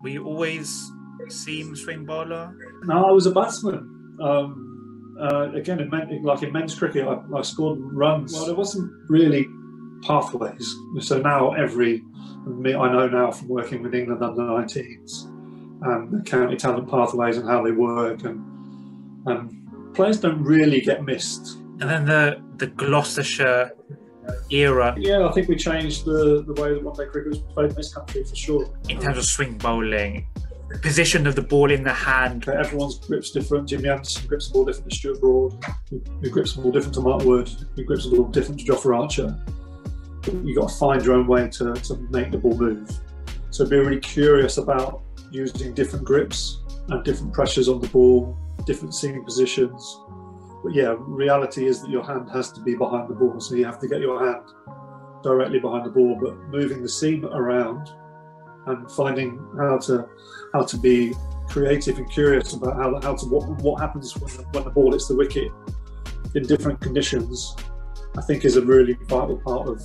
Were you always seam swing bowler? No, I was a batsman. Again, like in men's cricket, I scored runs. Well, there wasn't really pathways. So now I know now from working with England under 19s and the county talent pathways and how they work, and players don't really get missed. And then the Gloucestershire era. Yeah, I think we changed the way that one-day cricket was played in this country for sure. In terms of swing bowling, position of the ball in the hand. Everyone's grip's different. Jimmy Anderson grips the ball different to Stuart Broad, who grips the ball different to Mark Wood, who grips the ball different to Jofra Archer. You've got to find your own way to make the ball move. So be really curious about using different grips and different pressures on the ball, different seaming positions. But yeah, reality is that your hand has to be behind the ball, so you have to get your hand directly behind the ball, but moving the seam around and finding how to be creative and curious about what happens when the ball hits the wicket in different conditions, I think is a really vital part of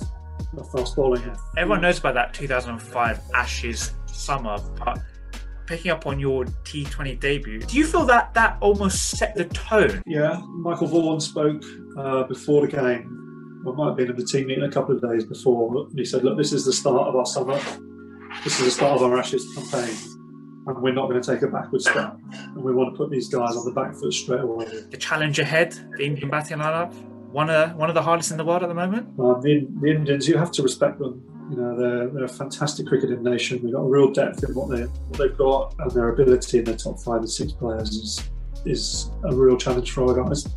fast bowling. Everyone knows about that 2005 Ashes summer, but picking up on your T20 debut, do you feel that almost set the tone? Yeah, Michael Vaughan spoke before the game. Well, I might have been in the team meeting a couple of days before. He said, look, this is the start of our summer. This is the start of our Ashes campaign. And we're not going to take a backward step. And we want to put these guys on the back foot straight away. The challenge ahead, the Indian batting lineup, one of the hardest in the world at the moment? The Indians, you have to respect them. You know, they're a fantastic cricketing nation. They've got a real depth in what they've got, and their ability in their top 5 and 6 players is a real challenge for our guys.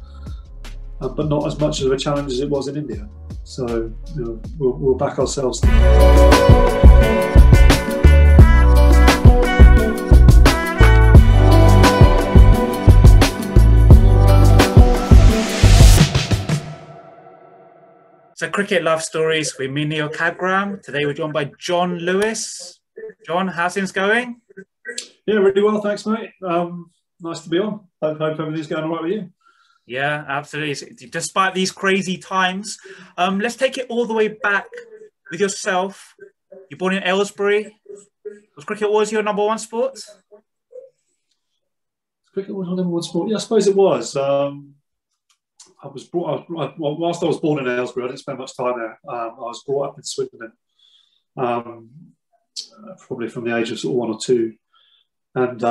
But not as much of a challenge as it was in India. So we'll back ourselves. So Cricket Love Stories with me, Neil Cabgram. Today we're joined by John Lewis. John, how's things going? Yeah, really well, thanks, mate. Nice to be on. Hope everything's going all right with you. Yeah, absolutely. Despite these crazy times, let's take it all the way back with yourself. You're born in Aylesbury. Was cricket always your number one sport? Cricket was my number one sport. Yeah, I suppose it was. Whilst I was born in Aylesbury, I didn't spend much time there. I was brought up in Swindon, probably from the age of sort of 1 or 2. And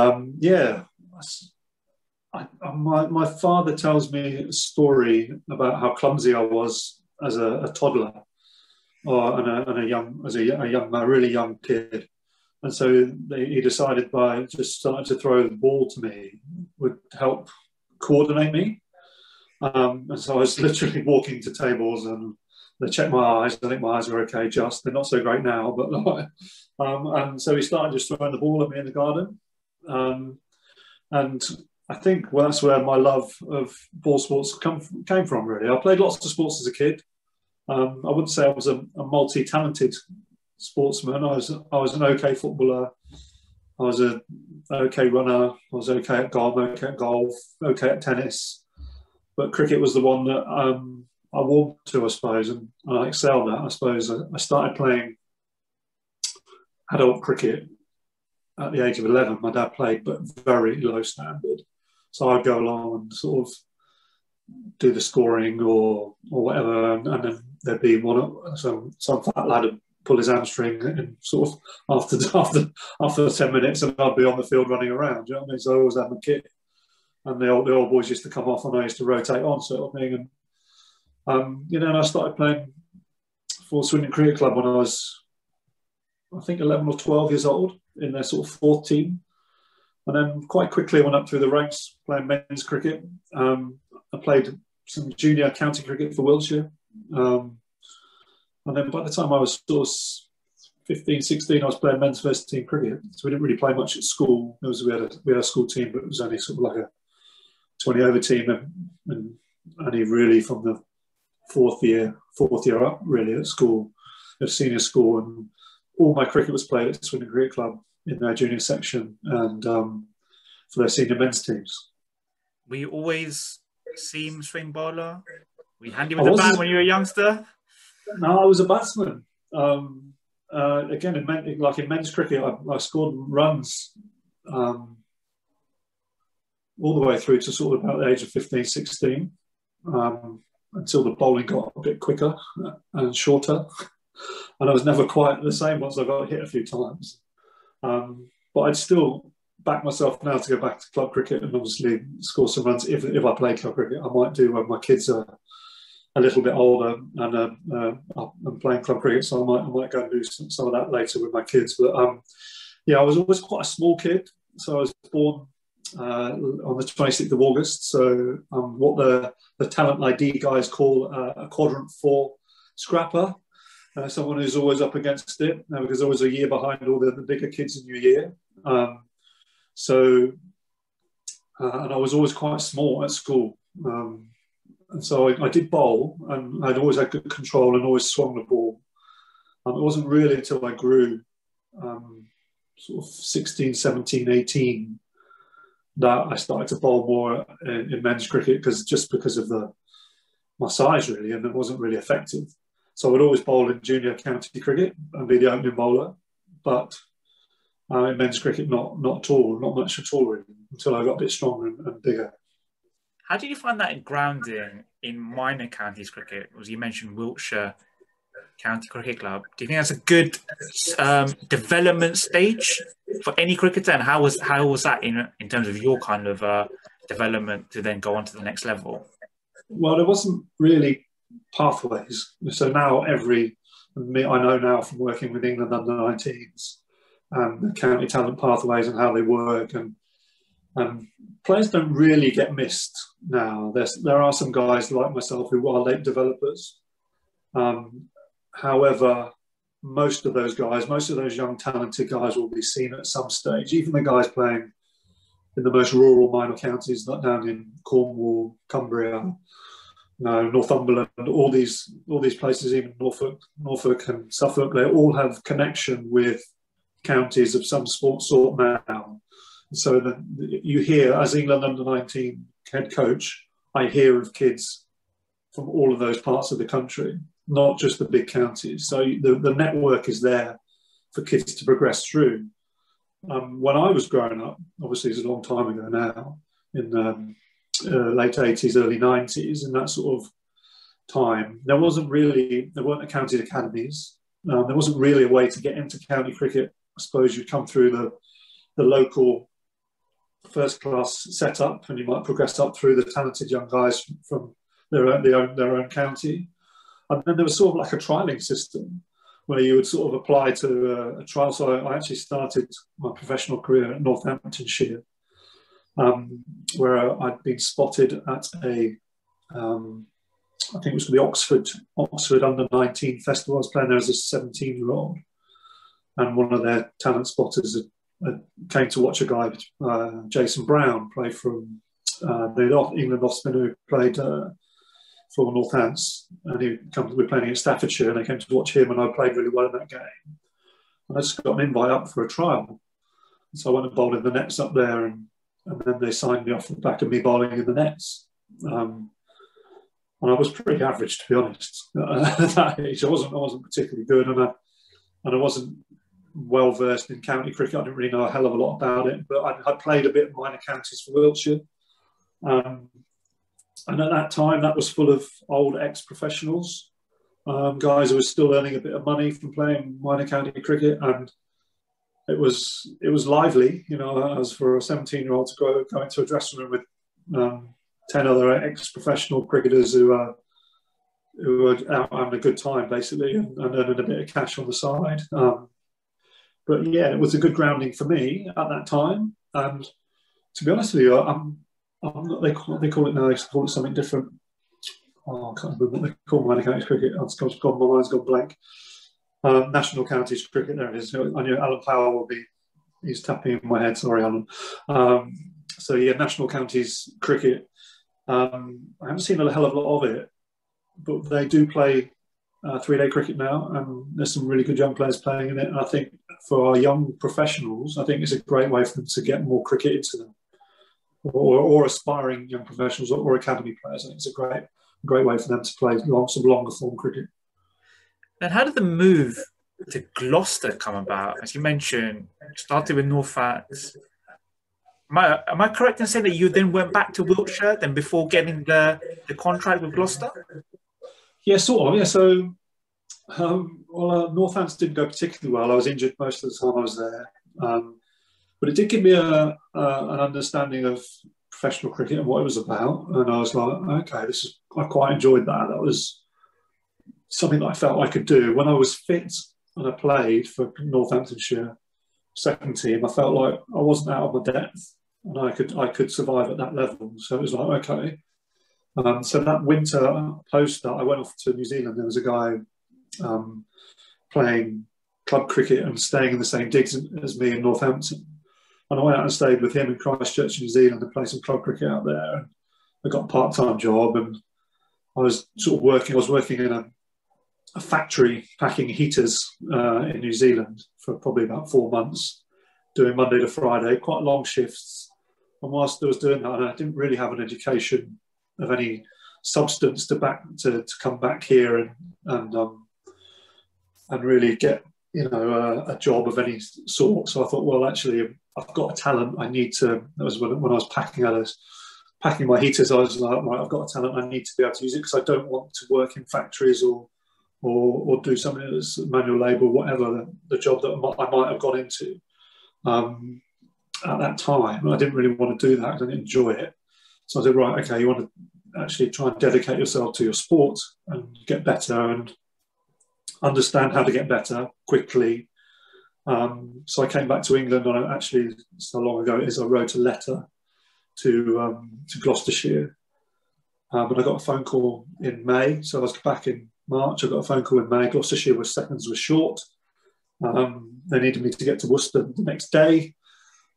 my father tells me a story about how clumsy I was as a toddler, and a really young kid. And so he decided by just starting to throw the ball to me would help coordinate me. And so I was literally walking to tables and they checked my eyes. I think my eyes are okay, they're not so great now, but and so he started just throwing the ball at me in the garden. And I think that's where my love of ball sports came from, really. I played lots of sports as a kid. I wouldn't say I was a multi-talented sportsman. I was an okay footballer. I was an okay runner. I was okay at golf, okay at tennis. But cricket was the one that I warmed to, I suppose, and I excelled at. I suppose I started playing adult cricket at the age of 11. My dad played, but very low standard. So I'd go along and sort of do the scoring or whatever, and then there'd be some fat lad would pull his hamstring and sort of after 10 minutes, and I'd be on the field running around. You know what I mean? So I always had my kit. And the old boys used to come off, and I used to rotate on, sort of thing. And and I started playing for Swindon Cricket Club when I was, I think, 11 or 12 years old, in their sort of 4th team. And then quite quickly I went up through the ranks playing men's cricket. I played some junior county cricket for Wiltshire. And then by the time I was sort of 15, 16, I was playing men's first team cricket. So we didn't really play much at school. We had a school team, but it was only sort of like a 20 over team, and only really from the fourth year up, really, at school, at senior school. And all my cricket was played at Swindon Cricket Club in their junior section and for their senior men's teams. Were you always seam swing bowler? Were you handy with the bat when you were a youngster? No, I was a batsman. again, like in men's cricket, I scored runs all the way through to sort of about the age of 15, 16, until the bowling got a bit quicker and shorter. And I was never quite the same once I got hit a few times. But I'd still back myself now to go back to club cricket and obviously score some runs. If I play club cricket, I might do when my kids are a little bit older and I'm playing club cricket, so I might go and do some of that later with my kids. But yeah, I was always quite a small kid. So I was born on the 26th of August. So what the talent ID guys call a quadrant 4 scrapper. Someone who's always up against it, because I was a year behind all the bigger kids in your year. And I was always quite small at school. And so I did bowl, and I'd always had good control and always swung the ball. It wasn't really until I grew sort of 16, 17, 18 that I started to bowl more in men's cricket, because of my size, really, and it wasn't really effective. So I would always bowl in junior county cricket and be the opening bowler, but in men's cricket, not at all, not much at all, really, until I got a bit stronger and bigger. How do you find that grounding in minor counties cricket? As you mentioned, Wiltshire County Cricket Club. Do you think that's a good development stage for any cricketer? And how was that in terms of your kind of development to then go on to the next level? Well, there wasn't really pathways. So now I know now from working with England under 19s, the county talent pathways and how they work, and players don't really get missed now. There are some guys like myself who are late developers. However, most of those young talented guys will be seen at some stage. Even the guys playing in the most rural minor counties, like down in Cornwall, Cumbria, Northumberland, all these places, even Norfolk and Suffolk, they all have connection with counties of some sort now. So that you hear, as England under 19 head coach, I hear of kids from all of those parts of the country, not just the big counties. So the network is there for kids to progress through. When I was growing up, obviously it's a long time ago now, in late 80s, early 90s, in that sort of time, there weren't county academies. There wasn't really a way to get into county cricket. I suppose you'd come through the local first class setup, and you might progress up through the talented young guys from their own county. And then there was sort of like a trialling system where you would sort of apply to a trial. So I actually started my professional career at Northamptonshire, where I'd been spotted at I think it was the Oxford under 19 festival. I was playing there as a 17-year-old, and one of their talent spotters came to watch a guy, Jason Brown, play from the England off spinner who played for Northants, and we were playing against Staffordshire, and they came to watch him, and I played really well in that game. And I just got an invite up for a trial, so I went and bowled in the nets up there, and then they signed me off the back of me bowling in the nets. And I was pretty average, to be honest. At that age, I wasn't particularly good, and I wasn't well versed in county cricket. I didn't really know a hell of a lot about it, but I played a bit of minor counties for Wiltshire. And at that time, that was full of old ex-professionals, guys who were still earning a bit of money from playing minor county cricket, and it was lively. As for a 17-year-old to go into a dressing room with 10 other ex-professional cricketers who were out having a good time, basically, and earning a bit of cash on the side. But yeah, it was a good grounding for me at that time. And to be honest with you, I'm not, they call it now. They call it something different. I can't remember what they call minor counties cricket. My mind's gone blank. National counties cricket. There it is. I knew Alan Powell he's tapping in my head. Sorry, Alan. So yeah, national counties cricket. I haven't seen a hell of a lot of it, but they do play 3-day cricket now, and there's some really good young players playing in it. And I think for our young professionals, I think it's a great way for them to get more cricket into them, or aspiring young professionals or academy players. I think it's a great way for them to play some longer form cricket. And how did the move to Gloucester come about? As you mentioned, started with Northants. Am I correct in saying that you then went back to Wiltshire then before getting the contract with Gloucester? Yeah, sort of. Yeah, so Northants didn't go particularly well. I was injured most of the time I was there, but it did give me an understanding of professional cricket and what it was about. And I was like, okay, I quite enjoyed that. That was something that I felt I could do. When I was fit and I played for Northamptonshire second team, I felt like I wasn't out of my depth and I could survive at that level. So it was like, okay. So that winter post that, I went off to New Zealand. There was a guy playing club cricket and staying in the same digs as me in Northampton. And I went out and stayed with him in Christchurch, New Zealand, and played some club cricket out there. And I got a part-time job, and I was working in a factory packing heaters in New Zealand for probably about 4 months, doing Monday to Friday, quite long shifts. And whilst I was doing that, and I didn't really have an education of any substance to come back here and really get a job of any sort. So I thought, well, actually, I've got a talent. I need to. That was when I was packing my heaters. I was like, right, I've got a talent. I need to be able to use it because I don't want to work in factories or do something that's manual labour, whatever the job that I might have gone into at that time. I didn't really want to do that. I didn't enjoy it. So I said, right, okay, you want to actually try and dedicate yourself to your sport and get better and understand how to get better quickly. So I came back to England, and actually, so long ago it is, I wrote a letter to Gloucestershire. But I got a phone call in May, so I was back in March. I got a phone call in May. Gloucestershire seconds were short. They needed me to get to Worcester the next day.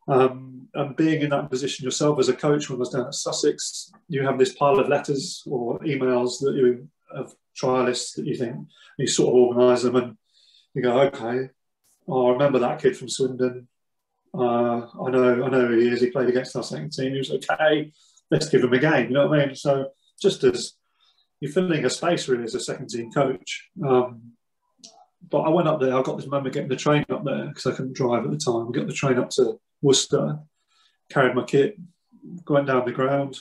And being in that position yourself as a coach, when I was down at Sussex, you have this pile of letters or emails that you have trialists that you think, you sort of organise them and you go, okay, I remember that kid from Swindon. I know who he is. He played against our second team. He was okay. Let's give him a game. You know what I mean? So just as you're filling a space really as a second team coach. But I went up there. I got this moment getting the train up there because I couldn't drive at the time. I got the train up to Worcester, carried my kit, went down the ground,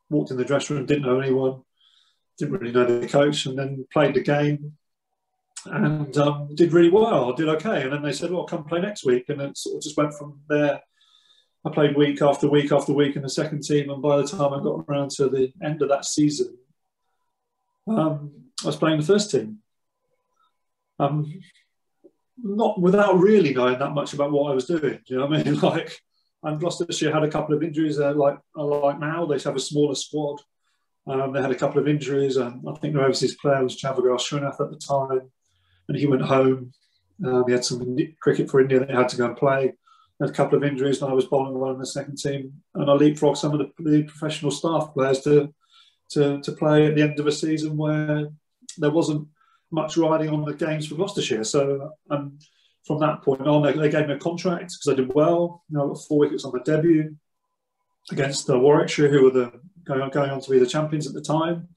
walked in the dressing room, didn't know anyone, didn't really know the coach, and then played the game and did really well. I did okay. And then they said, well, come play next week. And it sort of just went from there. I played week after week after week in the second team. And by the time I got around to the end of that season, I was playing the first team. Not without really knowing that much about what I was doing. Do you know what I mean? Like, and Gloucestershire had a couple of injuries. Like now, they have a smaller squad. They had a couple of injuries, and I think their overseas player was Chavagal Srinath at the time, and he went home. He had some cricket for India that he had to go and play. Had a couple of injuries, and I was bowling well in the second team, and I leapfrogged some of the professional staff players to play at the end of a season where there wasn't much riding on the games for Gloucestershire. So from that point on, they gave me a contract because I did well. I got 4 wickets on my debut against Warwickshire, who were going on to be the champions at the time.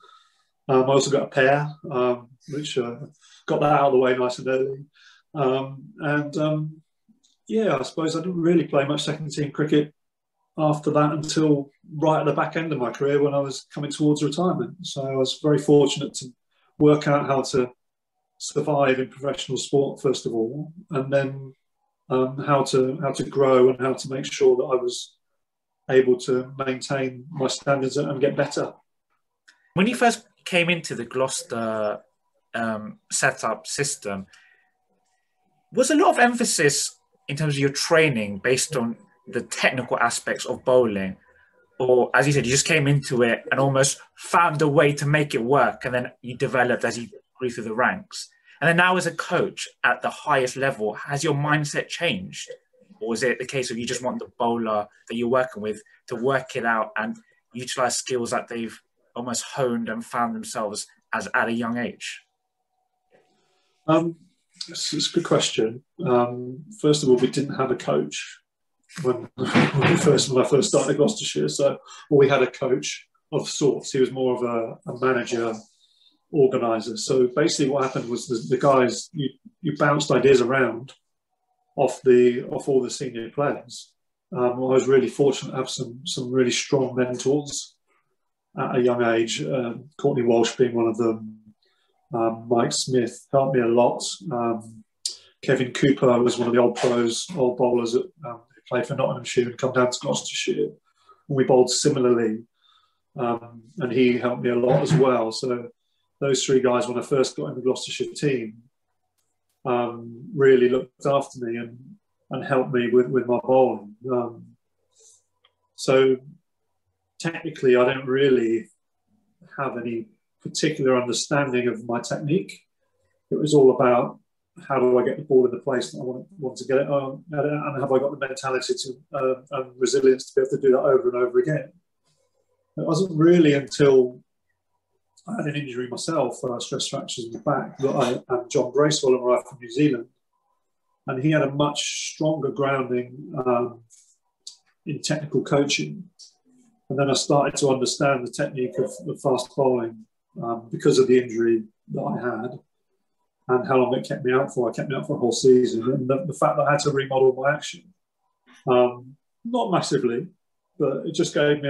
I also got a pair, which got that out of the way nice and early. I suppose I didn't really play much second team cricket after that until right at the back end of my career when I was coming towards retirement. So I was very fortunate to work out how to survive in professional sport, first of all, and then how to grow and how to make sure that I was able to maintain my standards and get better. When you first came into the Gloucester setup system, was a lot of emphasis in terms of your training based on the technical aspects of bowling? Or, as you said, you just came into it and almost found a way to make it work, and then you developed as you grew through the ranks? And then now as a coach at the highest level, has your mindset changed? Or is it the case of you just want the bowler that you're working with to work it out and utilise skills that they've almost honed and found themselves as at a young age? It's a good question. First of all, we didn't have a coach when I first started at Gloucestershire. So we had a coach of sorts. He was more of a manager organisers. So basically, what happened was the guys you bounced ideas around off all the senior players. I was really fortunate to have some really strong mentors at a young age. Courtney Walsh being one of them. Mike Smith helped me a lot. Kevin Cooper was one of the old bowlers that played for Nottinghamshire and come down to Gloucestershire. We bowled similarly, and he helped me a lot as well. So those three guys, when I first got in the Gloucestershire team, really looked after me and helped me with my bowling. So technically, I don't really have any particular understanding of my technique. It was all about how do I get the ball in the place that I want to get it on, and have I got the mentality and resilience to be able to do that over and over again. It wasn't really until I had an injury myself, stress fractures in the back, that and John Bracewell arrived from New Zealand, and he had a much stronger grounding in technical coaching. And then I started to understand the technique of fast bowling because of the injury that I had and how long it kept me out for. It kept me out for a whole season. And the fact that I had to remodel my action, not massively, but it just gave me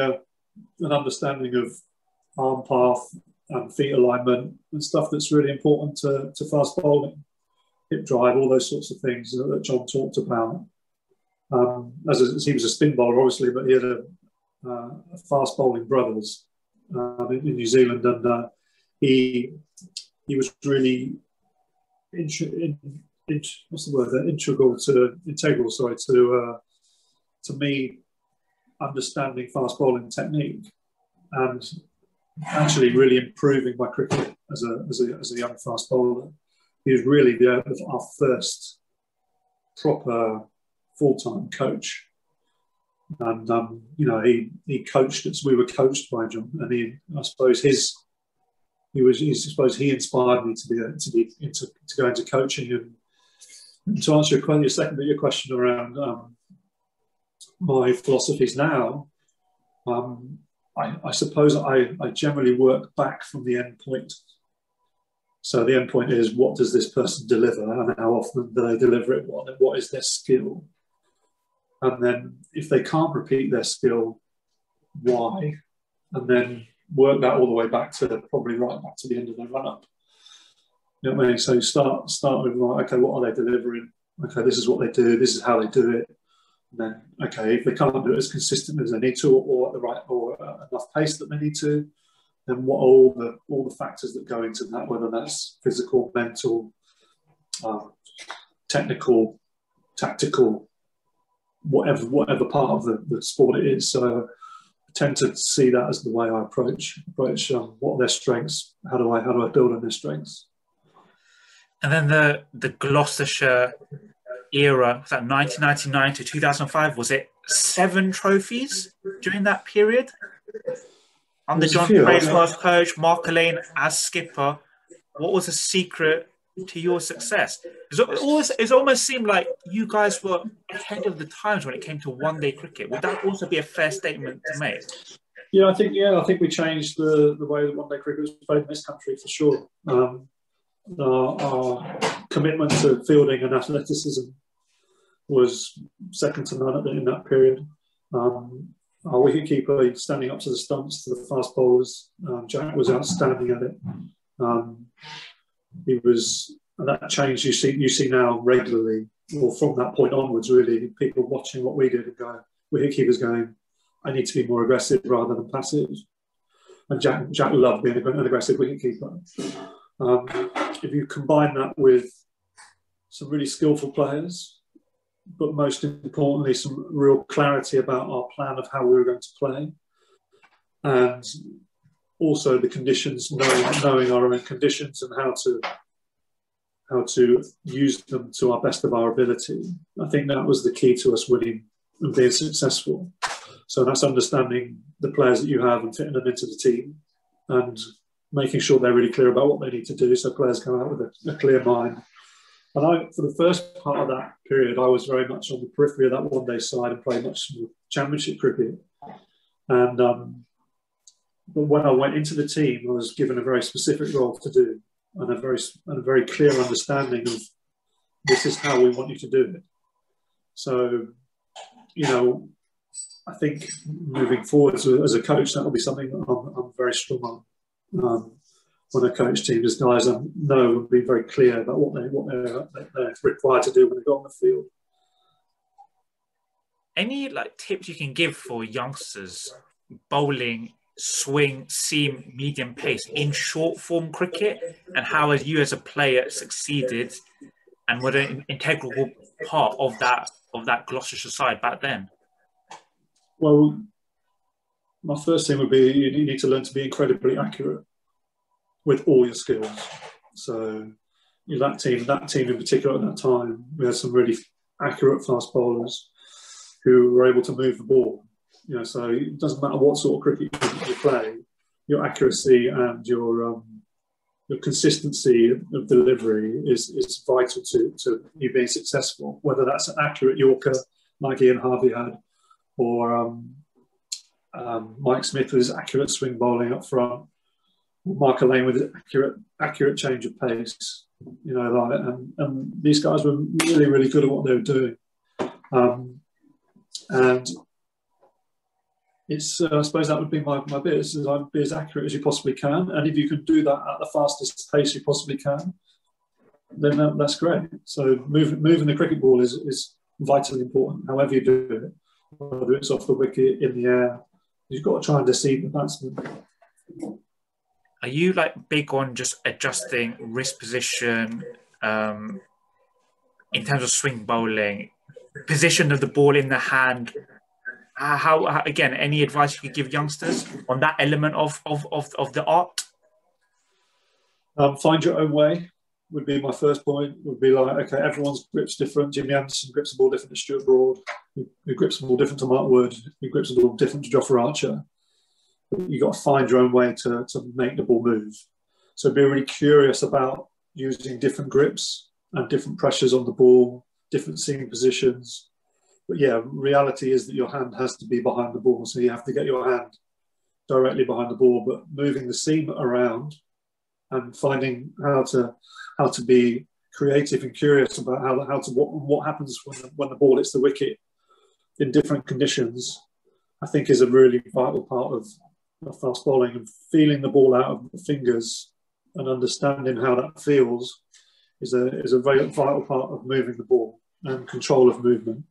an understanding of arm path and feet alignment and stuff that's really important to fast bowling, hip drive, all those sorts of things that John talked about. As he was a spin bowler, obviously, but he had a fast bowling brothers in New Zealand, and he was really integral to me understanding fast bowling technique and actually really improving my cricket as a young fast bowler. He was really our first proper full-time coach, and he coached us. We were coached by John, and I suppose he inspired me to go into coaching. And to answer your question around my philosophies now, I suppose I generally work back from the end point. So the end point is, what does this person deliver, and how often do they deliver it? What is their skill? And then if they can't repeat their skill, why? And then work that all the way back to probably right back to the end of their run-up. You know what I mean? So start with, okay, what are they delivering? Okay, this is what they do. This is how they do it. And then, okay, if they can't do it as consistently as they need to, or at the right, or enough pace that they need to, then what are all the factors that go into that? Whether that's physical, mental, technical, tactical, whatever part of the sport it is. So I tend to see that as the way I approach what are their strengths? How do I build on their strengths? And then the Gloucestershire era, was that 1999 to 2005? Was it 7 trophies during that period? Under John Bracewell as coach, Mark Lane as skipper. What was the secret to your success? It almost seemed like you guys were ahead of the times when it came to one-day cricket. Would that also be a fair statement to make? Yeah, I think we changed the way that one-day cricket was played in this country for sure. Our commitment to fielding and athleticism was second to none in that period. Our wicketkeeper standing up to the stumps, to the fast bowlers, Jack was outstanding at it. He was, and that change you see now regularly, or from that point onwards, really, people watching what we did and going, wicketkeepers going, I need to be more aggressive rather than passive. And Jack loved being an aggressive wicketkeeper. If you combine that with some really skillful players, but most importantly, some real clarity about our plan of how we were going to play, and also the conditions, knowing our own conditions and how to use them to our best of our ability. I think that was the key to us winning and being successful. So that's understanding the players that you have and fitting them into the team, and making sure they're really clear about what they need to do, so players come out with a clear mind. And for the first part of that period, I was very much on the periphery of that one-day side and played much championship cricket. And but when I went into the team, I was given a very specific role to do, and a very clear understanding of this is how we want you to do it. So, you know, I think moving forward as a coach, that will be something I'm very strong on. When I coach teams, guys I know will be very clear about what they're required to do when they go on the field. Any like tips you can give for youngsters bowling swing, seam, medium pace in short form cricket, and how has you as a player succeeded and were an integral part of that Gloucestershire side back then? Well, my first thing would be you need to learn to be incredibly accurate with all your skills. So that team in particular at that time, we had some really accurate fast bowlers who were able to move the ball. You know, so it doesn't matter what sort of cricket you play, your accuracy and your consistency of delivery is vital to you being successful. Whether that's an accurate Yorker like Ian Harvey had, or Mike Smith with his accurate swing bowling up front, Mark Lane with accurate change of pace, you know, like, and these guys were really, really good at what they were doing. And it's, I suppose that would be my bit, is I'd be as accurate as you possibly can. And if you can do that at the fastest pace you possibly can, then that's great. So moving the cricket ball is vitally important, however you do it, whether it's off the wicket, in the air. You've got to try and deceive the batsman. Are you like big on just adjusting wrist position in terms of swing bowling, position of the ball in the hand? How again, any advice you could give youngsters on that element of the art? Find your own way would be my first point. Would be like, okay, everyone's grip's different. Jimmy Anderson grips the ball different to Stuart Broad, who grips the ball different to Mark Wood, who grips the ball different to Jofra Archer. You've got to find your own way to make the ball move. So be really curious about using different grips and different pressures on the ball, different seam positions. But yeah, reality is that your hand has to be behind the ball. So you have to get your hand directly behind the ball, but moving the seam around and finding how to be creative and curious about what happens when the ball hits the wicket in different conditions, I think is a really vital part of fast bowling, and feeling the ball out of the fingers and understanding how that feels is a very vital part of moving the ball and control of movement.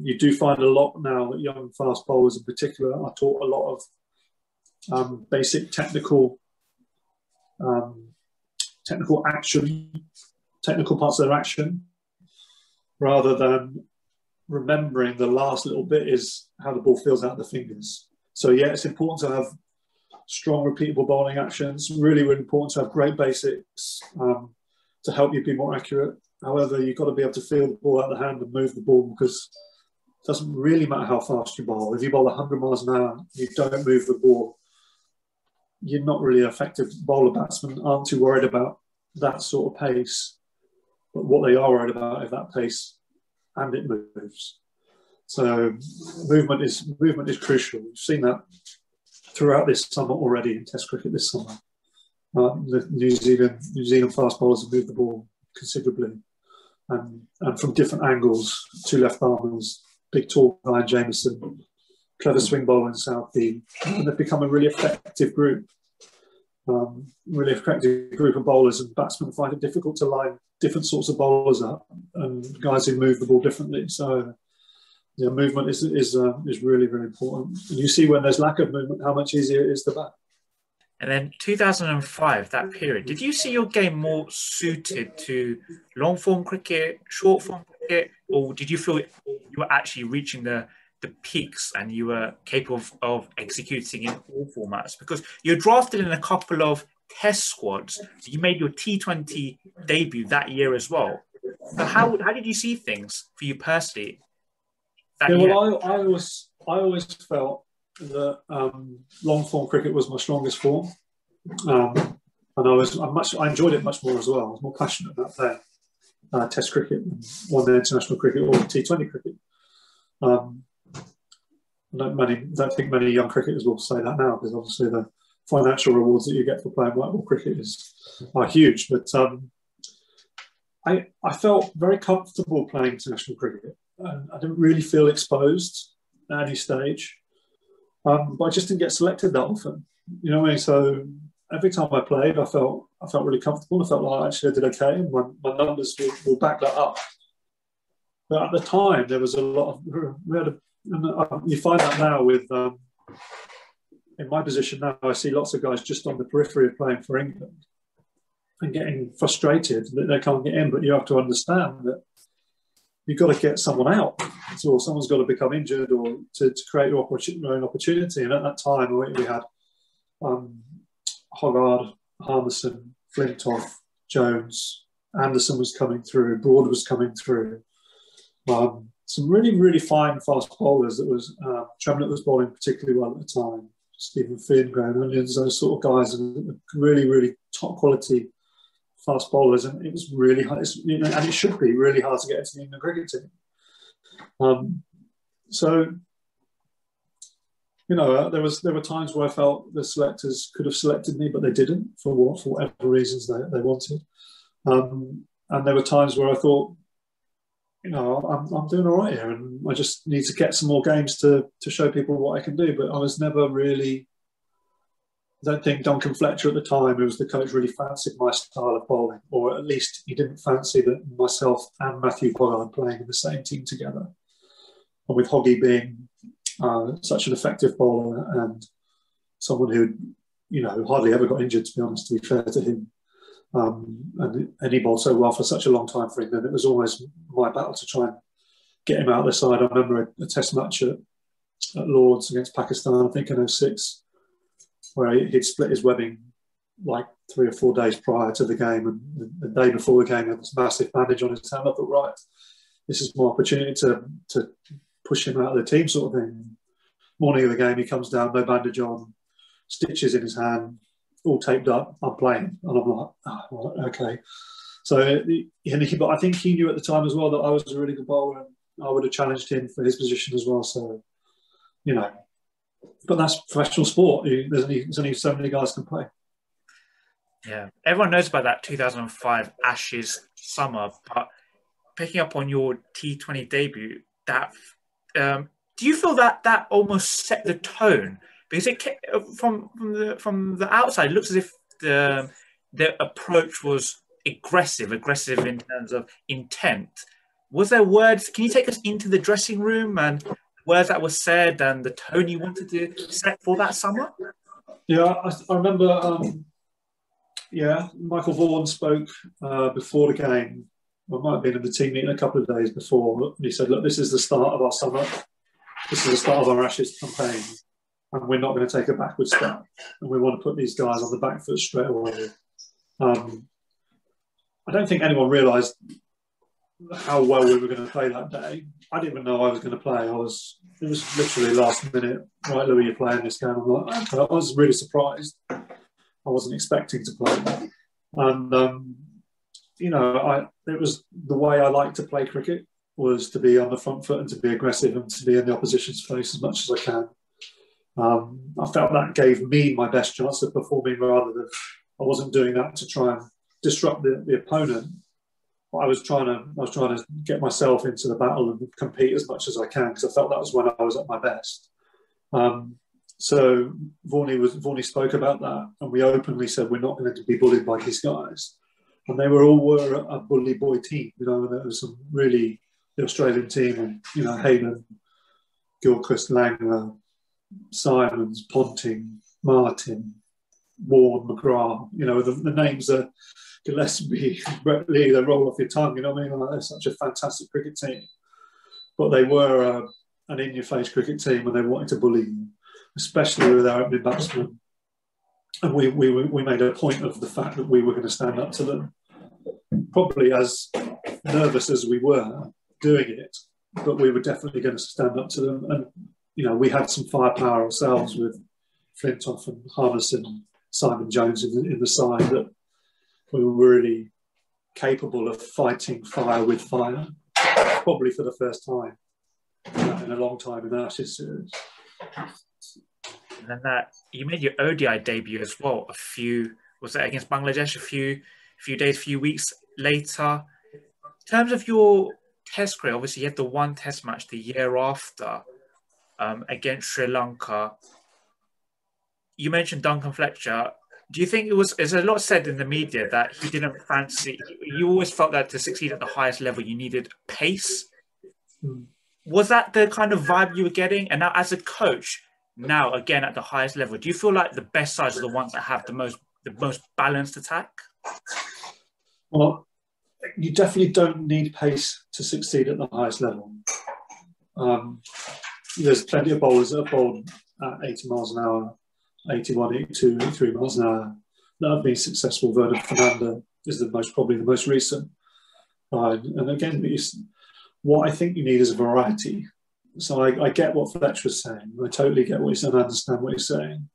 You do find a lot now that young fast bowlers in particular are taught a lot of basic technical parts of their action, rather than remembering the last little bit is how the ball feels out of the fingers. So yeah, it's important to have strong, repeatable bowling actions. Really, really important to have great basics to help you be more accurate. However, you've got to be able to feel the ball out of the hand and move the ball, because it doesn't really matter how fast you bowl. If you bowl 100 miles an hour, you don't move the ball, you're not really an effective bowler. Batsmen aren't too worried about that sort of pace, but what they are worried about is that pace and it moves. So movement is crucial. We've seen that throughout this summer already in Test cricket this summer. The New Zealand fast bowlers have moved the ball considerably, and from different angles. Two left armers, big tall guy in Jameson, clever swing bowler in Southey, and they've become a really effective group. Really effective group of bowlers, and batsmen find it difficult to line different sorts of bowlers up and guys who move the ball differently. So yeah, movement is really, really important. And you see when there's lack of movement, how much easier it is to bat. And then 2005, that period, did you see your game more suited to long form cricket, short form cricket, or did you feel you were actually reaching the peaks and you were capable of executing in all formats? Because you're drafted in a couple of test squads. You made your T20 debut that year as well. So how did you see things for you personally that year? Well, I always felt that long form cricket was my strongest form, and I enjoyed it much more as well. I was more passionate about playing Test cricket, one day international cricket, or T20 cricket. don't think many young cricketers will say that now, because obviously the financial rewards that you get for playing white ball cricket are huge. But I felt very comfortable playing international cricket. I didn't really feel exposed at any stage, but I just didn't get selected that often. You know what I mean? So every time I played, I felt really comfortable. I felt like actually I did okay, and my numbers will back that up. But at the time, there was a lot of you find that now with in my position now, I see lots of guys just on the periphery of playing for England and getting frustrated that they can't get in. But you have to understand that you've got to get someone out, or someone's got to become injured, or to create your own opportunity. And at that time, we had Hoggard, Harmison, Flintoff, Jones, Anderson was coming through, Broad was coming through. Some really, really fine fast bowlers. That was Tremlett was bowling particularly well at the time. Stephen Finn, Graham Onions, those sort of guys, and really, really top quality fast bowlers. And it was really hard, and it should be really hard to get into the England cricket team. So, there were times where I felt the selectors could have selected me, but they didn't for whatever reasons they wanted. And there were times where I thought, I'm doing all right here, and I just need to get some more games to show people what I can do. But I was never really, I don't think Duncan Fletcher at the time, who was the coach, really fancied my style of bowling, or at least he didn't fancy that myself and Matthew Pollard playing in the same team together. And with Hoggy being such an effective bowler and someone who, hardly ever got injured, to be honest, to be fair to him. And he bowled so well for such a long time for England. It was always my battle to try and get him out of the side. I remember a test match at Lords against Pakistan, I think in 2006, where he'd split his webbing like 3 or 4 days prior to the game, and the day before the game he had this massive bandage on his hand. I thought, right, this is my opportunity to push him out of the team, sort of thing. Morning of the game, he comes down, no bandage on, stitches in his hand, all taped up. I'm playing, and I'm like, well, okay. So, but I think he knew at the time as well that I was a really good bowler, and I would have challenged him for his position as well. So, but that's professional sport. There's only so many guys can play. Yeah, everyone knows about that 2005 Ashes summer, but picking up on your T20 debut, that do you feel that almost set the tone? Because it from the outside, it looks as if the approach was aggressive in terms of intent. Was there words? Can you take us into the dressing room and words that were said and the tone you wanted to set for that summer? Yeah, I remember. Michael Vaughan spoke before the game. Well, might have been in the team meeting a couple of days before. And he said, "Look, this is the start of our summer. This is the start of our Ashes campaign. And we're not going to take a backward step. And we want to put these guys on the back foot straight away." I don't think anyone realised how well we were going to play that day. I didn't even know I was going to play. It was literally last minute. Right, Louis, you're playing this game. I'm like, okay. I was really surprised. I wasn't expecting to play. And, it was the way I like to play cricket, was to be on the front foot and to be aggressive and to be in the opposition's face as much as I can. I felt that gave me my best chance of performing, rather than I wasn't doing that to try and disrupt the opponent. But I was trying to get myself into the battle and compete as much as I can, because I felt that was when I was at my best. So Vaughan spoke about that, and we openly said we're not going to be bullied by these guys. And they were a bully boy team. There was some really, the Australian team, and Hayden, Gilchrist, Langer, Simons, Ponting, Martin, Warren, McGrath. The names are Gillespie, Brett Lee. They roll off your tongue. You know what I mean? They're such a fantastic cricket team, but they were an in-your-face cricket team, and they wanted to bully you, especially with our opening batsmen. And we made a point of the fact that we were going to stand up to them, probably as nervous as we were doing it, but we were definitely going to stand up to them. And we had some firepower ourselves with Flintoff and Harmison, Simon Jones in the side, that we were really capable of fighting fire with fire, probably for the first time in a long time in the Ashes series. And then that you made your ODI debut as well. Was that against Bangladesh? A few weeks later. In terms of your Test career, obviously you had the one Test match the year after against Sri Lanka. You mentioned Duncan Fletcher. Do you think there's a lot said in the media that he didn't fancy? You always felt that to succeed at the highest level, you needed pace. Was that the kind of vibe you were getting? And now, as a coach, now again at the highest level, do you feel like the best sides are the ones that have the most balanced attack? Well, you definitely don't need pace to succeed at the highest level. There's plenty of bowlers that are bowled at 80 miles an hour, 81, 82, 83 miles an hour that have been successful. Vernon Fernando is probably the most recent. And again, what I think you need is a variety. So I get what Fletcher was saying. I totally get what he's saying. I understand what he's saying.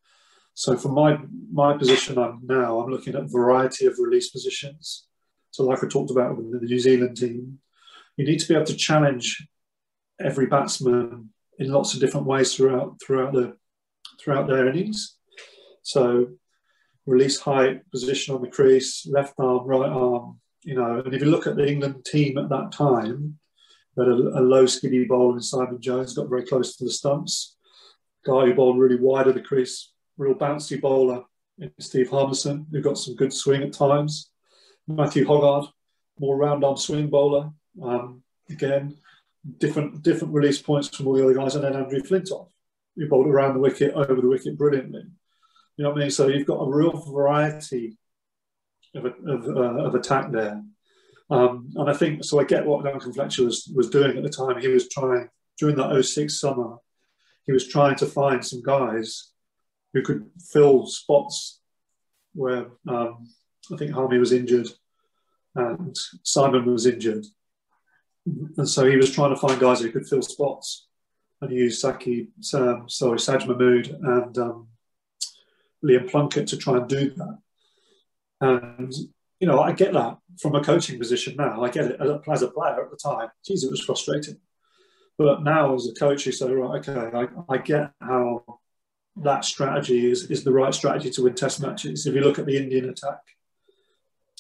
So for my position, I'm looking at variety of release positions. So like I talked about with the New Zealand team, you need to be able to challenge every batsman in lots of different ways throughout their innings. So release height, position on the crease, left arm, right arm, and if you look at the England team at that time, they had a low skinny bowler in Simon Jones, got very close to the stumps. Guy who bowled really wide of the crease, real bouncy bowler in Steve Harmison, who got some good swing at times. Matthew Hoggard, more round arm swing bowler. Again, different release points from all the other guys, and then Andrew Flintoff, who bowled around the wicket, over the wicket brilliantly. You know what I mean? So you've got a real variety of attack there. And I think, so I get what Duncan Fletcher was doing at the time. He was trying, during that 06 summer, he was trying to find some guys who could fill spots where I think Harmy was injured and Simon was injured. And so he was trying to find guys who could fill spots. And he used Saj Mahmood and Liam Plunkett to try and do that. And, I get that from a coaching position now. I get it as a player at the time. Geez, it was frustrating. But now as a coach, you say, right, okay, I get how that strategy is the right strategy to win Test matches. If you look at the Indian attack,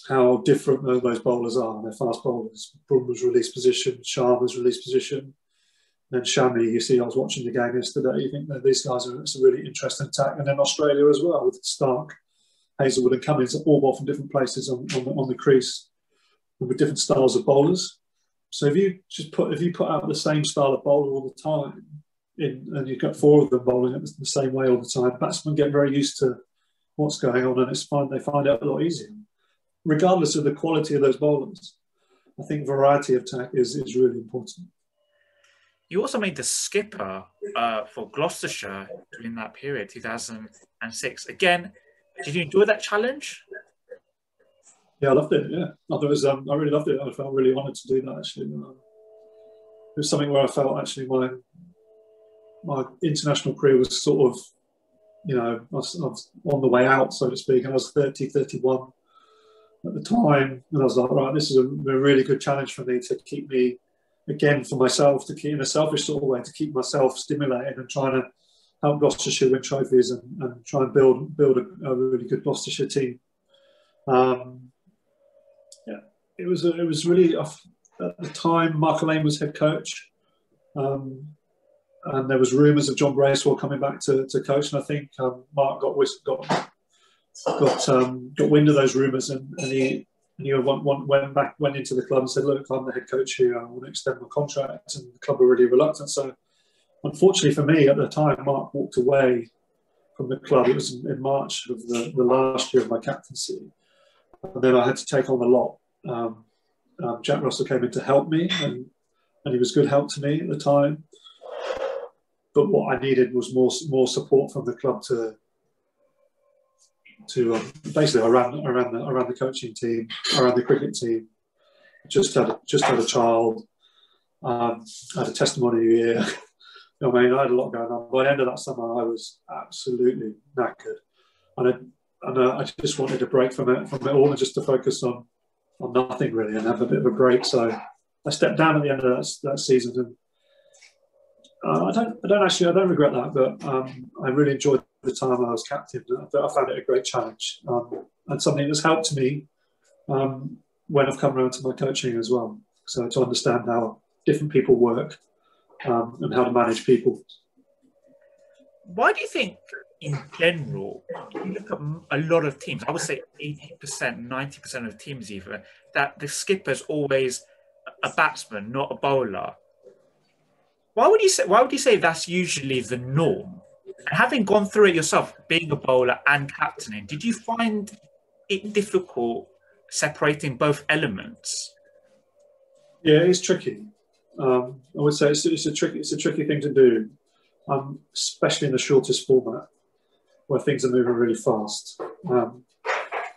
how different those bowlers are. They're fast bowlers. Brum's release position, Sharma's release position. And then Shami, you see, I was watching the game yesterday. You think that these guys it's a really interesting attack. And then Australia as well, with Stark, Hazelwood and Cummins, all ball from different places on the crease with different styles of bowlers. So if you put out the same style of bowler all the time, and you've got four of them bowling it the same way all the time, batsmen get very used to what's going on, and they find it a lot easier. Regardless of the quality of those bowlers, I think variety of attack is really important. You also made the skipper for Gloucestershire during that period, 2006. Again, did you enjoy that challenge? Yeah, I loved it. Yeah, I really loved it. I felt really honoured to do that. Actually, it was something where I felt actually my international career was sort of, I was on the way out, so to speak, and I was 30, 31 at the time, and I was like, right, this is a really good challenge for me to keep me, again, for myself, to keep in a selfish sort of way, to keep myself stimulated and trying to help Gloucestershire win trophies and try and build a really good Gloucestershire team. It was really, at the time, Mark Lane was head coach, and there was rumours of John Bracewell coming back to coach, and I think Mark got wind of those rumours, and he went into the club and said, look, I'm the head coach here, I want to extend my contract, and the club were really reluctant. So unfortunately for me at the time, Mark walked away from the club. It was in March of the last year of my captaincy, and then I had to take on a lot. Jack Russell came in to help me, and he was good help to me at the time. But what I needed was more support from the club to basically around the coaching team, around the cricket team. Just had a child, had a testimony year. I mean, I had a lot going on. By the end of that summer, I was absolutely knackered, and I just wanted a break from it all, and just to focus on nothing really, and have a bit of a break. So I stepped down at the end of that season, I don't regret that, but I really enjoyed the time I was captain. I found it a great challenge and something that's helped me when I've come around to my coaching as well. So to understand how different people work and how to manage people. Why do you think, in general, you look at a lot of teams, I would say 80%, 90% of teams even, that the skipper's always a batsman, not a bowler? Why would you say that's usually the norm? And having gone through it yourself, being a bowler and captaining, did you find it difficult separating both elements? Yeah, it's tricky. I would say it's a tricky thing to do, especially in the shortest format where things are moving really fast.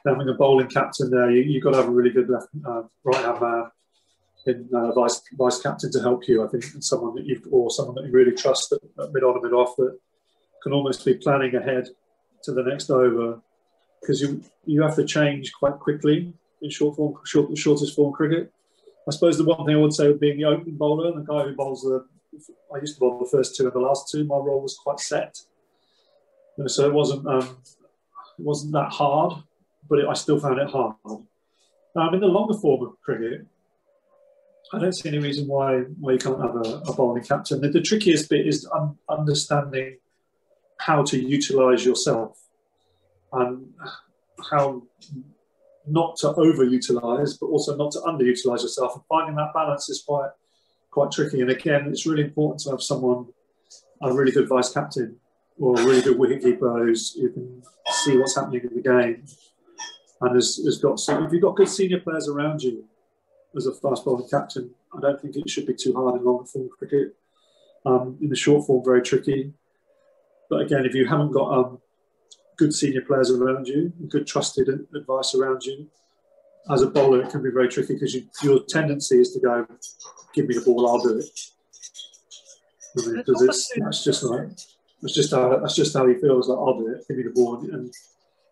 Having a bowling captain there, you've got to have a really good right-hand man in vice captain to help you. I think, and someone that you really trust at mid on and mid off that can almost be planning ahead to the next over, because you have to change quite quickly in shortest form cricket. I suppose the one thing I would say with being the opening bowler, the guy who bowls I used to bowl the first two and the last two. My role was quite set, so it wasn't that hard, but I still found it hard. In the longer form of cricket, I don't see any reason why you can't have a bowling captain. The trickiest bit is understanding how to utilise yourself and how not to overutilise, but also not to underutilise yourself. And finding that balance is quite tricky. And again, it's really important to have a really good vice captain or a really good wicketkeeper who can see what's happening in the game and has got. So if you've got good senior players around you as a fast bowling captain, I don't think it should be too hard in long form cricket. In the short form, very tricky. But again, if you haven't got good senior players around you, good trusted advice around you, as a bowler, it can be very tricky because your tendency is to go, "Give me the ball, I'll do it." Because that's just how he feels. Like, "I'll do it. Give me the ball," and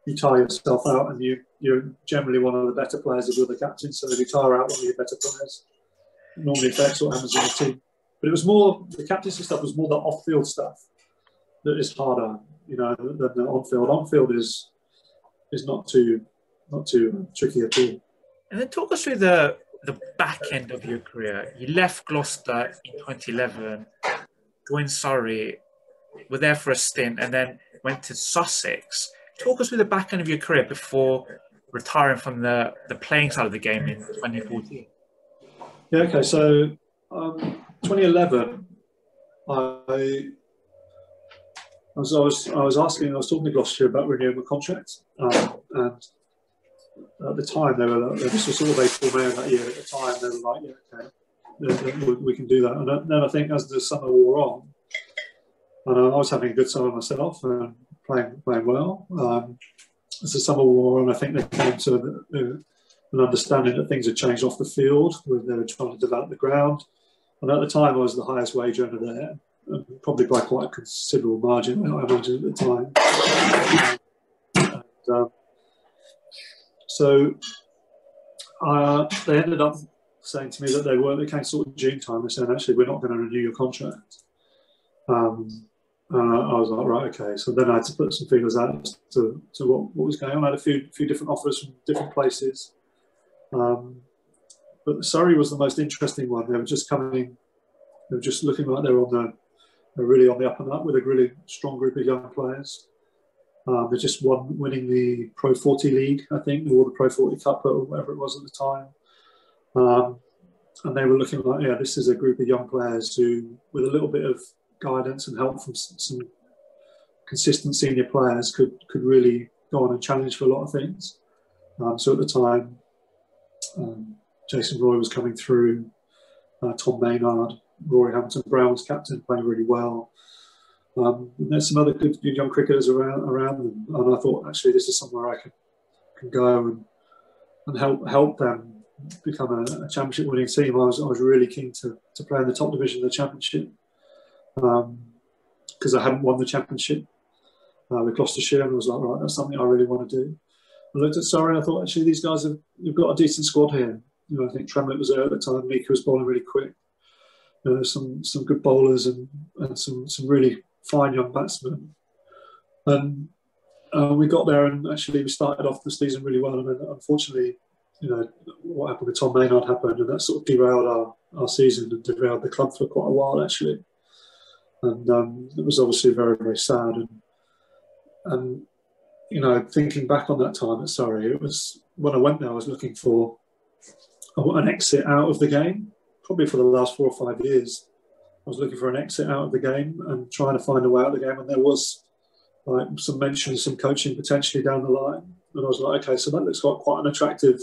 you tire yourself out, and you're generally one of the better players if you're the captain. So if you tire out one of your better players, it normally affects what happens in the team. But it was more the captaincy stuff was more the off-field stuff that is harder, than the on-field. On-field is not too tricky at all. And then talk us through the back end of your career. You left Gloucester in 2011, joined Surrey, were there for a stint, and then went to Sussex. Talk us through the back end of your career before retiring from the playing side of the game in 2014. Yeah, okay. So 2011, I was talking to Gloucestershire about renewing my contract, and at the time this was sort of April, May of that year. At the time, they were like, "Yeah, okay, we can do that." And then I think as the summer wore on, and I was having a good summer myself and playing well. As the summer wore on, I think they came to an understanding that things had changed off the field, where they were trying to develop the ground. And at the time, I was the highest wage earner there, probably by quite a considerable margin, I imagine, at the time. So they ended up saying to me that they came sort of June time, they said, "Actually, we're not going to renew your contract." I was like, right, okay. So then I had to put some figures out as to what was going on. I had a few different offers from different places. But Surrey was the most interesting one. They were just looking like they were really on the up and up with a really strong group of young players. They just winning the Pro 40 League, I think, or the Pro 40 Cup or whatever it was at the time. And they were looking like, yeah, this is a group of young players who, with a little bit of guidance and help from some consistent senior players, could really go on and challenge for a lot of things. So at the time, Jason Roy was coming through, Tom Maynard, Rory Hamilton-Brown was captain, playing really well. And there's some other good young cricketers around them. And I thought, actually, this is somewhere I can go and help them become a championship winning team. I was really keen to play in the top division of the championship, because I hadn't won the championship with Gloucestershire, and I was like, right, that's something I really want to do. I looked at Surrey and I thought, actually, these guys have got a decent squad here. I think Tremlett was there at the time. Mika was bowling really quick. there's some good bowlers and some really fine young batsmen. And we got there, and actually we started off the season really well. And then unfortunately, what happened with Tom Maynard happened, and that sort of derailed our season and derailed the club for quite a while, actually. And it was obviously very, very sad. And thinking back on that time at Surrey, it was, when I went there, I was looking for an exit out of the game. Probably for the last 4 or 5 years, I was looking for an exit out of the game and trying to find a way out of the game. And there was some mention of some coaching potentially down the line. And I was like, okay, so that looks like quite an attractive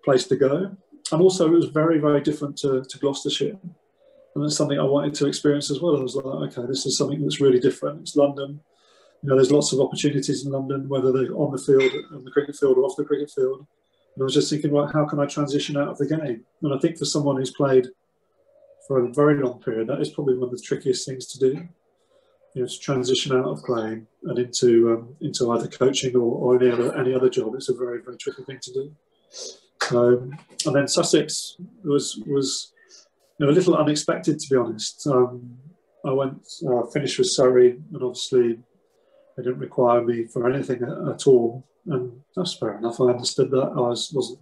place to go. And also, it was very, very different to Gloucestershire. And that's something I wanted to experience as well. I was like, okay, this is something that's really different. It's London. There's lots of opportunities in London, whether they're on the field, on the cricket field, or off the cricket field. And I was just thinking, right, how can I transition out of the game? And I think for someone who's played for a very long period, that is probably one of the trickiest things to do. To transition out of playing and into either coaching or any other job. It's a very, very tricky thing to do. And then Sussex was a little unexpected, to be honest. I finished with Surrey, and obviously they didn't require me for anything at all, and that's fair enough. I understood that. I wasn't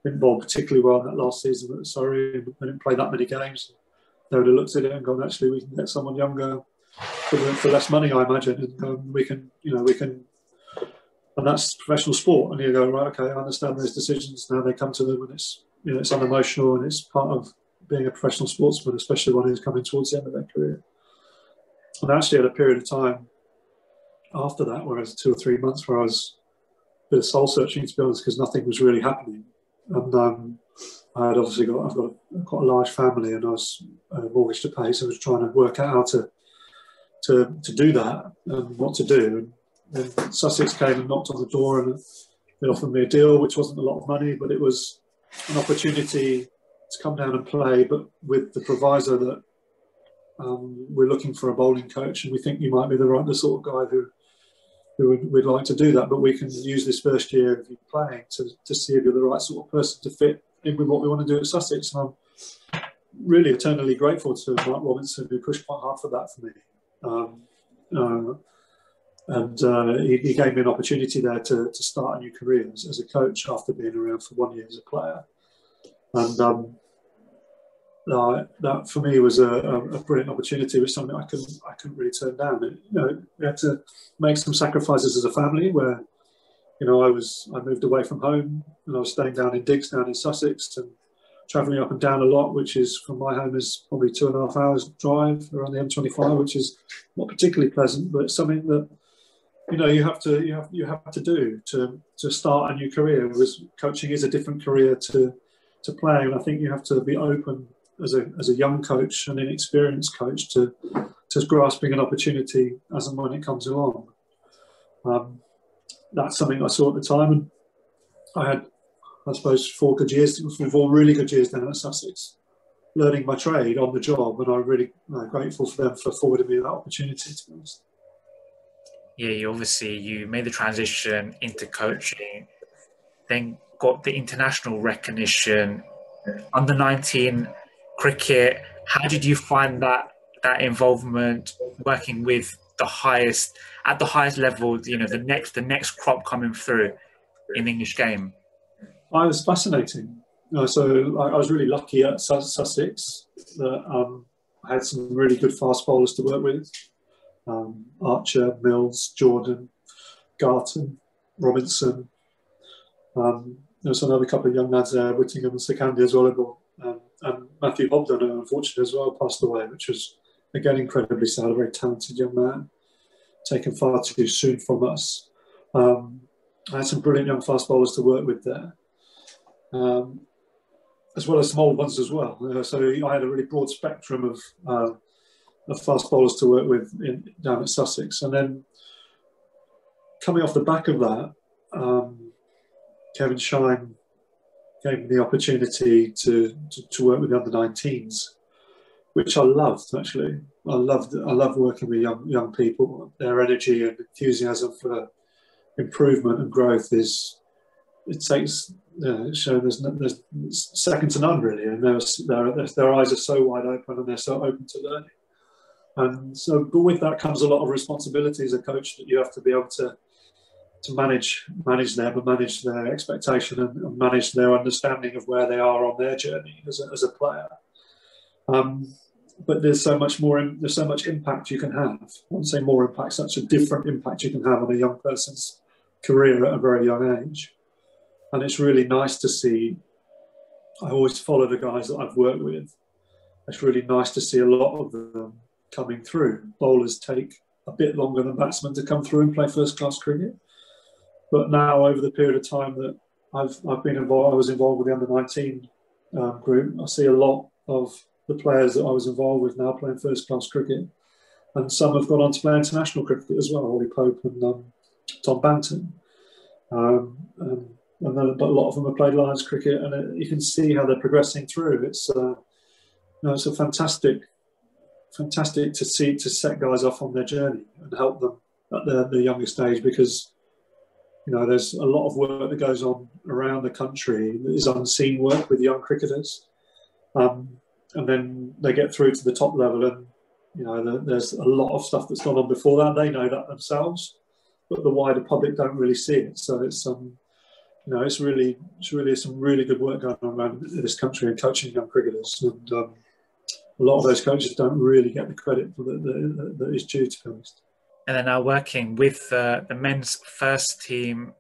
involved particularly well in that last season at Surrey, and I didn't play that many games. They would have looked at it and gone, actually, we can get someone younger for less money, I imagine, and we can, and that's professional sport. And you go, right, okay, I understand those decisions. Now they come to them, and it's unemotional, and it's part of being a professional sportsman, especially one who's coming towards the end of their career. And I actually had a period of time after that, where it was 2 or 3 months, where I was a bit of soul searching, to be honest, because nothing was really happening. And I had obviously I've got quite a large family, and I was a mortgage to pay, so I was trying to work out how to do that and what to do. And Sussex came and knocked on the door, and they offered me a deal, which wasn't a lot of money, but it was an opportunity to come down and play, but with the proviso that we're looking for a bowling coach, and we think you might be the sort of guy who we'd like to do that, but we can use this first year of you playing to see if you're the right sort of person to fit in with what we want to do at Sussex. And I'm really eternally grateful to Mark Robinson, who pushed quite hard for that for me. He gave me an opportunity there to start a new career as a coach after being around for 1 year as a player. And that for me was a brilliant opportunity. It was something I couldn't really turn down. We had to make some sacrifices as a family, where I moved away from home, and I was staying down in digs down in Sussex and travelling up and down a lot, which is, from my home, is probably 2.5 hours drive around the M25, which is not particularly pleasant, but it's something that you have to do to start a new career. Because coaching is a different career to playing, and I think you have to be open as a young coach and an experienced coach to grasping an opportunity as and when it comes along. That's something I saw at the time, and I had, I suppose, 4 really good years down at Sussex, learning my trade on the job, and I'm really grateful for them for affording me that opportunity, to be honest. Yeah, you made the transition into coaching, then got the international recognition, under 19 cricket. How did you find that involvement, working with at the highest level, the next crop coming through in the English game? It was fascinating. So I was really lucky at Sussex that I had some really good fast bowlers to work with. Archer, Mills, Jordan, Garton, Robinson. There was another couple of young lads there, Whittingham and Sikandi as well. And Matthew Hobden, unfortunately, as well, passed away, which was, again, incredibly sad. A very talented young man, taken far too soon from us. I had some brilliant young fast bowlers to work with there, as well as some old ones as well. So I had a really broad spectrum of fast bowlers to work with down at Sussex. And then coming off the back of that, Kevin Shine gave me the opportunity to work with the under-19s, which I loved, actually. I love working with young people. Their energy and enthusiasm for improvement and growth it takes shown there's second to none really, and their eyes are so wide open and they're so open to learning. And so, but with that comes a lot of responsibility as a coach, that you have to be able to manage them and manage their expectation and manage their understanding of where they are on their journey as a player. But there's so much impact you can have. I wouldn't say more impact, such a different impact you can have on a young person's career at a very young age. And it's really nice to see. I always follow the guys that I've worked with. It's really nice to see a lot of them coming through. Bowlers take a bit longer than batsmen to come through and play first-class cricket. But now, over the period of time that I've been involved, I was involved with the under-19 group. I see a lot of the players that I was involved with now playing first-class cricket, and some have gone on to play international cricket as well. Ollie Pope and Tom Banton, but a lot of them have played Lions cricket, and you can see how they're progressing through. It's it's a fantastic to set guys off on their journey and help them at their youngest age, because there's a lot of work that goes on around the country that is unseen work with young cricketers, and then they get through to the top level, and there's a lot of stuff that's gone on before that. They know that themselves, but the wider public don't really see it. So it's it's really some really good work going on around this country and coaching young cricketers, and a lot of those coaches don't really get the credit for that is due, to be honest. And then now working with the men's first team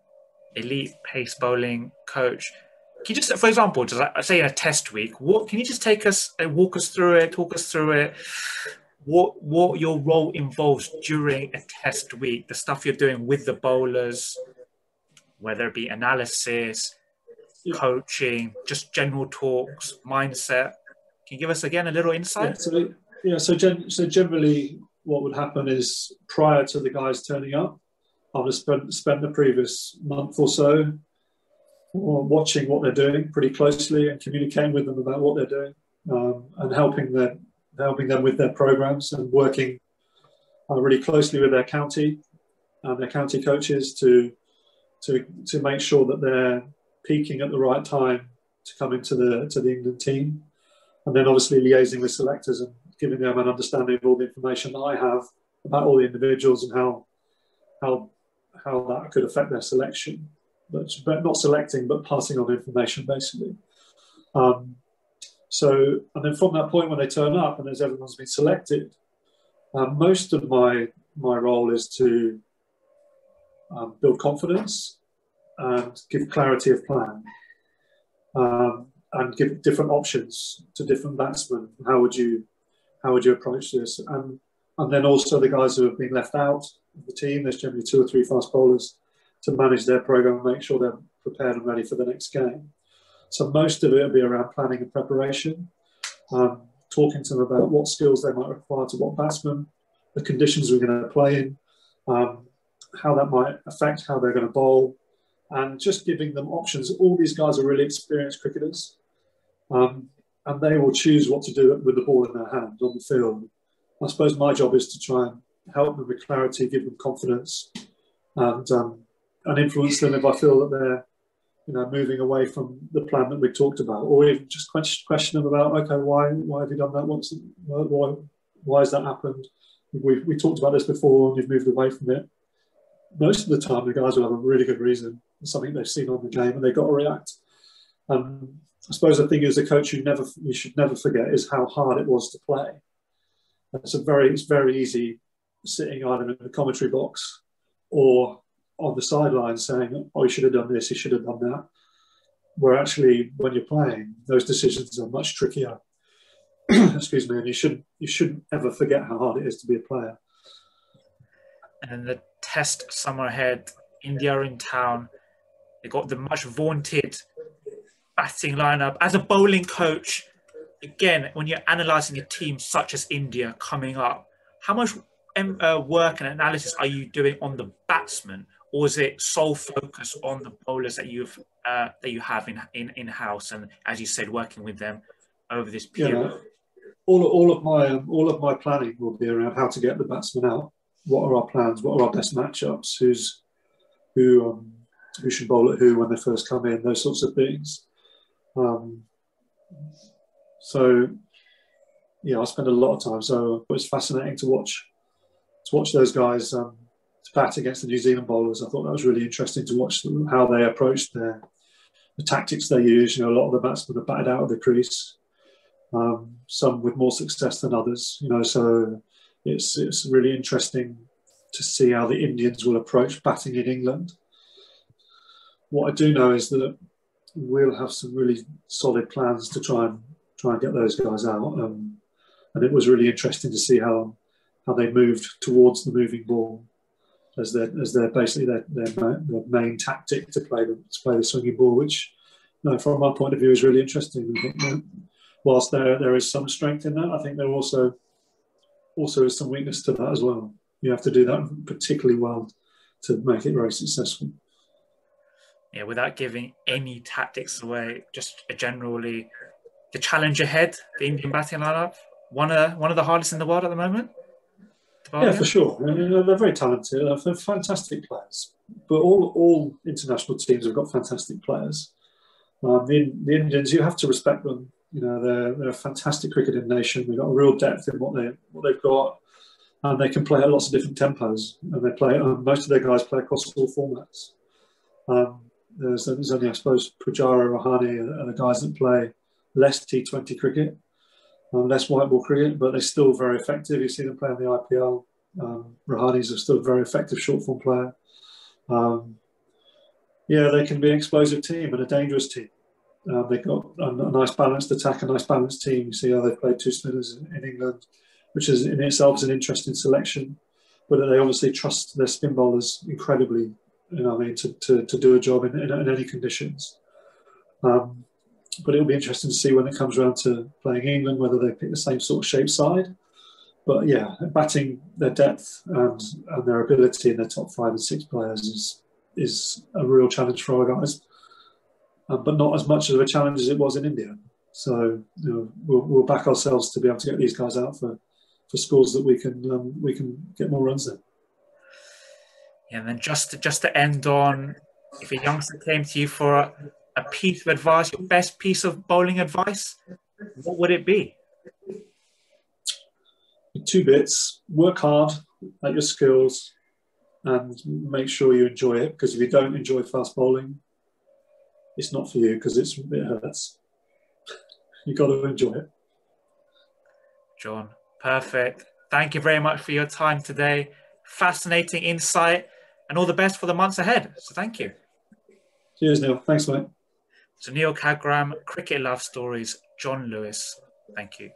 elite pace bowling coach. Can you just, for example, just say in a test week, what can you just take us and walk us through it, what your role involves during a test week, the stuff you're doing with the bowlers, whether it be analysis, coaching, just general talks, mindset. Can you give us again a little insight? So generally what would happen is, prior to the guys turning up, I would have spent the previous month or so watching what they're doing pretty closely and communicating with them about what they're doing, and helping them with their programs, and working really closely with their county coaches to make sure that they're peaking at the right time to come into the England team, and then obviously liaising with selectors and giving them an understanding of all the information that I have about all the individuals and how that could affect their selection, but not selecting, but passing on information basically. And then from that point, when they turn up and as everyone's been selected, most of my role is to build confidence and give clarity of plan, and give different options to different batsmen. How would you approach this? And then also the guys who have been left out of the team, there's generally 2 or 3 fast bowlers, to manage their program and make sure they're prepared and ready for the next game. So most of it will be around planning and preparation, talking to them about what skills they might require to what batsman, the conditions we're going to play in, how that might affect how they're going to bowl, and just giving them options. All these guys are really experienced cricketers, and they will choose what to do with the ball in their hand on the field. I suppose my job is to try and help them with clarity, give them confidence, and influence them if I feel that they're moving away from the plan that we talked about, or even just question them about, okay, why have you done that? Why has that happened? We talked about this before and you've moved away from it. Most of the time, the guys will have a really good reason, something they've seen on the game, and they've got to react. I suppose the thing as a coach, you should never forget is how hard it was to play. It's very easy sitting either in the commentary box or on the sideline saying, oh, you should have done this, you should have done that. Where actually, when you're playing, those decisions are much trickier. Excuse me, and you shouldn't ever forget how hard it is to be a player. And the test summer ahead, India are in town. They got the much vaunted batting lineup. As a bowling coach, again, when you're analysing a team such as India coming up, how much work and analysis are you doing on the batsmen, or is it sole focus on the bowlers that you have in house, and as you said, working with them over this period? Yeah. All of my planning will be around how to get the batsmen out. What are our plans? What are our best matchups? Who who should bowl at who when they first come in, those sorts of things. So yeah, I spend a lot of time. So it was fascinating to watch those guys to bat against the New Zealand bowlers. I thought that was really interesting to watch how they approached the tactics they use. A lot of the batsmen are batted out of the crease, some with more success than others. So it's really interesting to see how the Indians will approach batting in England. What I do know is that we'll have some really solid plans to try and get those guys out. And it was really interesting to see how they moved towards the moving ball as their basically their main tactic to play the swinging ball, which from my point of view is really interesting. I think whilst there is some strength in that, I think there also is some weakness to that as well. You have to do that particularly well to make it very successful. Yeah, without giving any tactics away, just generally the challenge ahead, the Indian batting lineup, one of the hardest in the world at the moment. Yeah, for sure. They're very talented. They're fantastic players. But all international teams have got fantastic players. The Indians, you have to respect them. They're a fantastic cricketing nation. They've got a real depth in what they've got, and they can play at lots of different tempos. And they play. Most of their guys play across all formats. There's only, I suppose, Pujara, Rahane are the guys that play less T20 cricket, less white ball cricket, but they're still very effective. You see them play in the IPL. Rahane's are still a very effective short form player. They can be an explosive team and a dangerous team. They've got a nice balanced attack, a nice balanced team. You see how they've played two spinners in England, which is in itself is an interesting selection. But they obviously trust their spin bowlers incredibly, to do a job in any conditions. But it'll be interesting to see when it comes around to playing England, whether they pick the same sort of shape side. But yeah, batting their depth and their ability in their top 5 and 6 players is a real challenge for our guys. But not as much of a challenge as it was in India. So we'll back ourselves to be able to get these guys out for scores that we can get more runs in. Yeah, and then just to end on, if a youngster came to you for a piece of advice, your best piece of bowling advice, what would it be? 2 bits. Work hard at your skills and make sure you enjoy it, because if you don't enjoy fast bowling, it's not for you, because it hurts. You've got to enjoy it. John, perfect. Thank you very much for your time today. Fascinating insight, and all the best for the months ahead. So thank you. Cheers, Neil. Thanks, mate. So Neil Kagram, Cricket Love Stories, John Lewis. Thank you.